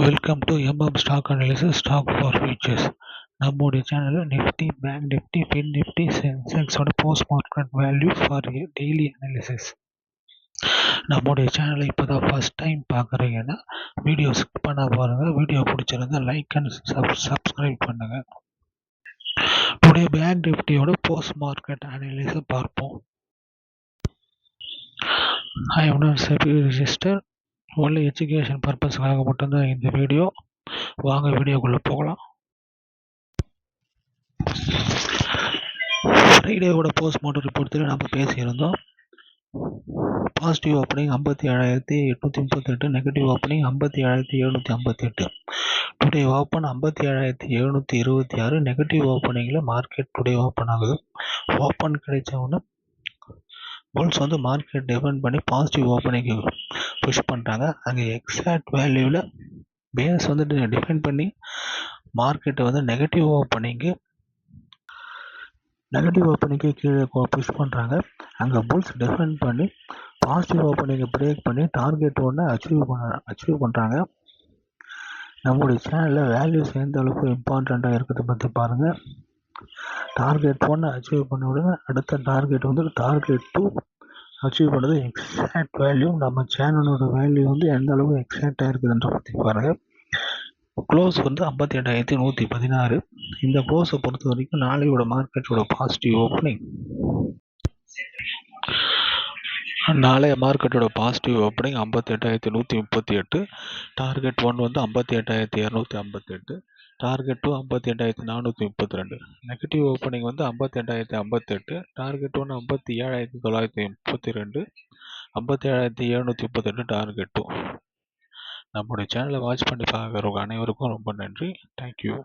Welcome to stock analysis stock for futures. நம்முடைய சேனலில் Nifty, bank Nifty, Fin Nifty, சென்செக்ஸோட post market value for daily analysis. நம்முடைய சேனலை இப்போ தான் ஃபர்ஸ்ட் டைம் பார்க்குறீங்கன்னா வீடியோ ஸ்கிப் பண்ண பாருங்கள். வீடியோ பிடிச்சிருந்தா லைக் அண்ட் சப்ஸ்கிரைப் பண்ணுங்கள். டுடே பேங்க் நிஃப்டியோட போஸ்ட் மார்க்கெட் அனாலிசிஸ் பார்ப்போம். I have not SEBI register, only education பர்பஸ்க்காக மட்டும்தான் இந்த வீடியோ. வாங்க வீடியோக்குள்ளே போகலாம். ஃப்ரைடேவோட போஸ்ட் மார்ட்டம் ரிப்போர்ட்டில் நம்ம பேசியிருந்தோம். Positive opening 57,838, negative opening 57,758. Today open 57,726, negative ஓப்பனிங்கில் மார்க்கெட் டுடே ஓப்பன் ஆகுது. ஓப்பன் கிடைச்சவொன்னே புல்ஸ் வந்து மார்க்கெட் டிஃபெண்ட் பண்ணி பாசிட்டிவ் ஓப்பனிங்கு புஷ் பண்ணுறாங்க. அங்கே எக்ஸாக்ட் வேல்யூவில் பேஸ் வந்து டிஃபெண்ட் பண்ணி மார்க்கெட்டை வந்து நெகட்டிவ் ஓப்பனிங்கு கீழே புஷ் பண்ணுறாங்க. அங்கே புல்ஸ் டிஃபெண்ட் பண்ணி பாசிட்டிவ் ஓப்பனிங்கை பிரேக் பண்ணி டார்கெட் ஒன்று அச்சீவ் பண்ணுறாங்க. நம்மளுடைய சேனலில் வேல்யூஸ் எந்த அளவுக்கு இம்பார்ட்டண்ட்டாக இருக்கிறத பற்றி பாருங்கள். டார்கெட் 1 அச்சீவ் பண்ண விடுங்க. அடுத்த டார்கெட் வந்து டார்கெட் 2 அச்சீவ் பண்ணது எக்ஸாக்ட் வேல்யூ. நம்ம சேனலோட வேல்யூ வந்து எந்த அளவுக்கு எக்ஸாக்டாக இருக்குதுன்ற பற்றி பாருங்கள். க்ளோஸ் வந்து 58,116. இந்த க்ளோஸை பொறுத்த வரைக்கும் நாளையோட மார்க்கெட்டோட பாசிட்டிவ் ஓப்பனிங், நாளைய மார்க்கெட்டோட பாசிட்டிவ் ஓப்பனிங் 58,138. டார்கெட் 1 வந்து 58,258. டார்கெட் 2 58,432. நெகட்டிவ் ஓப்பனிங் வந்து 58,058. டார்கெட் 1 57,932. 57,738 டார்கெட் 2. நம்முடைய சேனலை வாட்ச் பண்ணி பார்க்குறவங்க அனைவருக்கும் ரொம்ப நன்றி. தேங்க்யூ.